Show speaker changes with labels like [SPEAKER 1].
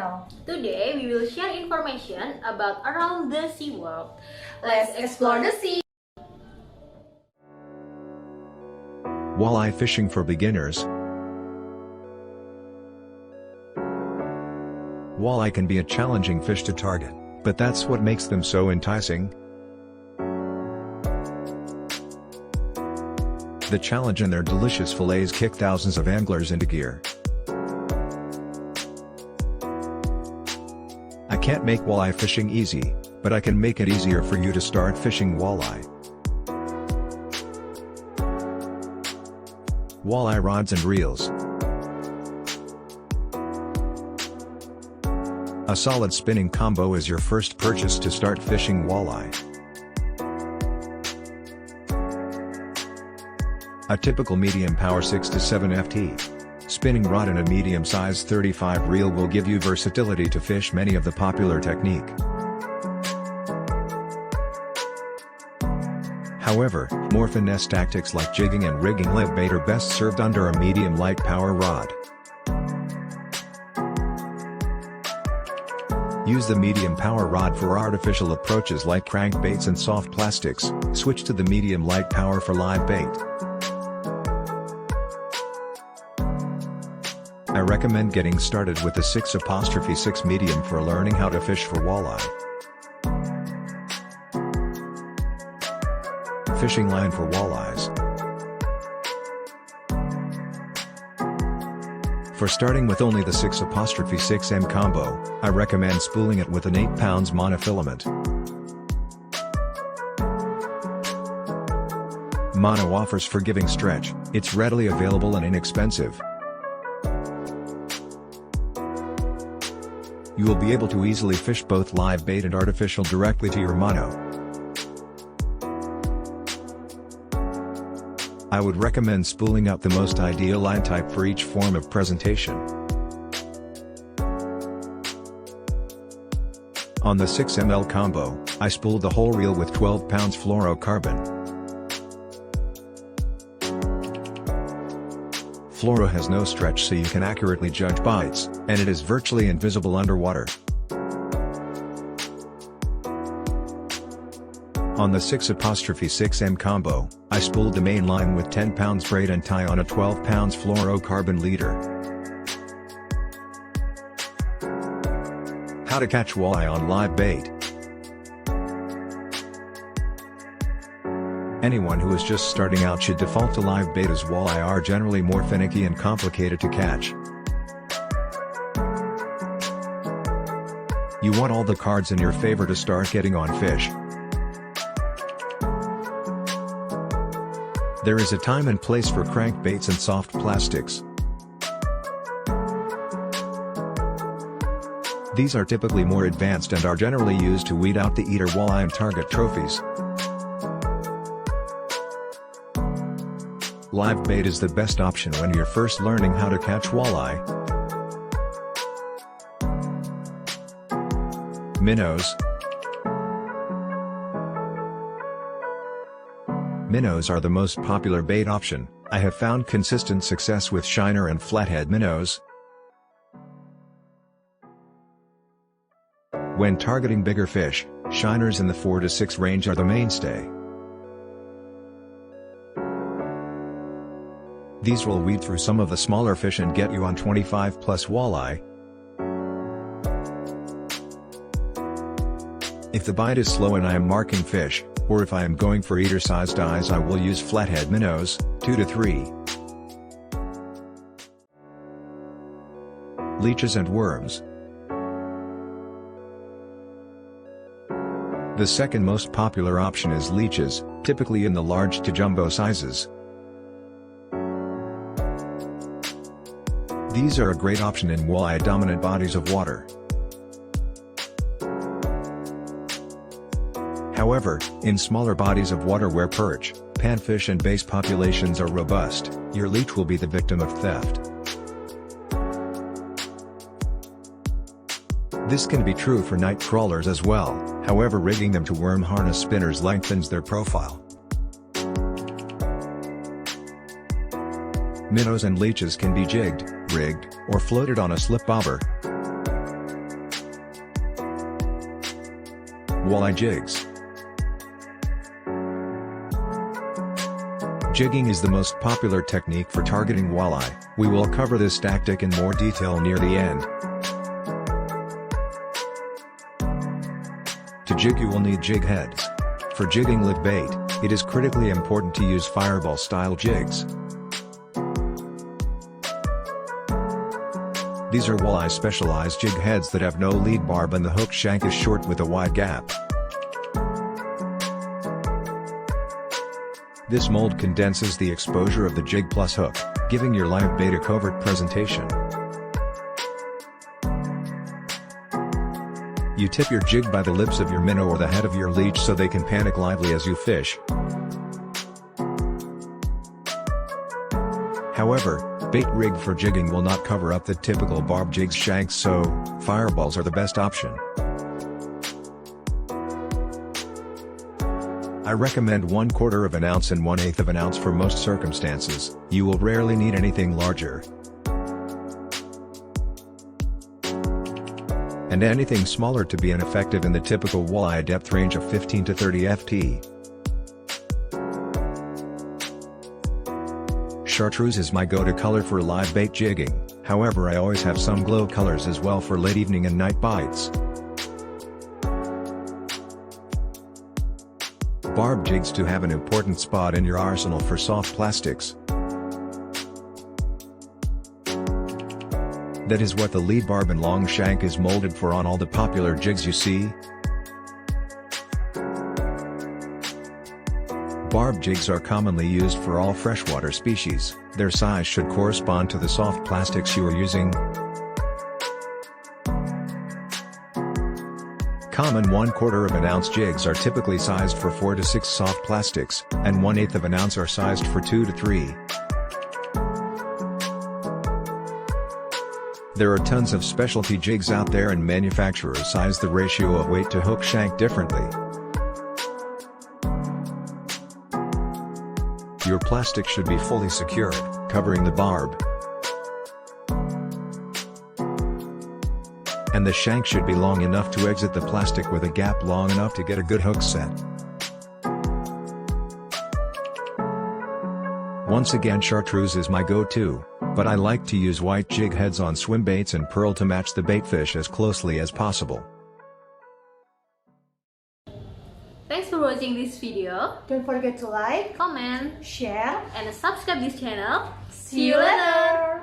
[SPEAKER 1] channel.
[SPEAKER 2] Today we will share information about around the sea world.
[SPEAKER 1] Let's explore the sea!
[SPEAKER 3] Walleye fishing for beginners. Walleye can be a challenging fish to target, but that's what makes them so enticing. The challenge and their delicious fillets kick thousands of anglers into gear. I can't make walleye fishing easy, but I can make it easier for you to start fishing walleye. Walleye rods and reels. A solid spinning combo is your first purchase to start fishing walleye. A typical medium power 6 to 7 FT spinning rod and a medium size 35 reel will give you versatility to fish many of the popular technique. However, more finesse tactics like jigging and rigging live bait are best served under a medium light power rod. Use the medium power rod for artificial approaches like crankbaits and soft plastics, switch to the medium light power for live bait. I recommend getting started with the 6'6" medium for learning how to fish for walleye. Fishing line for walleyes. For starting with only the 6'6" combo, I recommend spooling it with an 8 pounds monofilament. Mono offers forgiving stretch, it's readily available and inexpensive. You will be able to easily fish both live bait and artificial directly to your mono. I would recommend spooling out the most ideal line type for each form of presentation. On the 6 ml combo, I spooled the whole reel with 12 pounds fluorocarbon. Fluoro has no stretch so you can accurately judge bites, and it is virtually invisible underwater. On the 6'6" combo, I spooled the main line with 10 pounds braid and tie on a 12 pounds fluorocarbon leader. How to catch walleye on live bait. Anyone who is just starting out should default to live bait as walleye are generally more finicky and complicated to catch. You want all the cards in your favor to start getting on fish. There is a time and place for crankbaits and soft plastics. These are typically more advanced and are generally used to weed out the eater walleye and target trophies. Live bait is the best option when you're first learning how to catch walleye. Minnows. Minnows are the most popular bait option. I have found consistent success with shiner and flathead minnows. When targeting bigger fish, shiners in the 4 to 6 range are the mainstay. These will weed through some of the smaller fish and get you on 25 plus walleye. If the bite is slow and I am marking fish, or if I am going for eater sized eyes, I will use flathead minnows, 2 to 3. Leeches and worms. The second most popular option is leeches, typically in the large to jumbo sizes. These are a great option in walleye-dominant bodies of water. However, in smaller bodies of water where perch, panfish and bass populations are robust, your leech will be the victim of theft. This can be true for night crawlers as well, however rigging them to worm harness spinners lengthens their profile. Minnows and leeches can be jigged, rigged, or floated on a slip bobber. Walleye jigs. Jigging is the most popular technique for targeting walleye. We will cover this tactic in more detail near the end. To jig you will need jig heads. For jigging live bait, it is critically important to use fireball-style jigs. These are walleye specialized jig heads that have no lead barb and the hook shank is short with a wide gap. This mold condenses the exposure of the jig plus hook, giving your live bait a covert presentation. You tip your jig by the lips of your minnow or the head of your leech so they can panic lively as you fish. However, bait rig for jigging will not cover up the typical barb jig's shanks, so fireballs are the best option. I recommend 1/4 of an ounce and 1/8 of an ounce for most circumstances. You will rarely need anything larger. And anything smaller to be ineffective in the typical walleye depth range of 15 to 30 ft. Chartreuse is my go-to color for live bait jigging, however I always have some glow colors as well for late evening and night bites. Barb jigs to have an important spot in your arsenal for soft plastics. That is what the lead barb and long shank is molded for on all the popular jigs you see. Barb jigs are commonly used for all freshwater species. Their size should correspond to the soft plastics you are using. Common 1/4 of an ounce jigs are typically sized for 4 to 6 soft plastics, and 1/8 of an ounce are sized for 2 to 3. There are tons of specialty jigs out there and manufacturers size the ratio of weight to hook shank differently. Your plastic should be fully secured, covering the barb. And the shank should be long enough to exit the plastic with a gap long enough to get a good hook set. Once again, chartreuse is my go-to, but I like to use white jig heads on swim baits and pearl to match the bait fish as closely as possible.
[SPEAKER 2] Thanks for watching this video.
[SPEAKER 1] Don't forget to like,
[SPEAKER 2] Comment,
[SPEAKER 1] share,
[SPEAKER 2] and subscribe this channel.
[SPEAKER 1] see you later!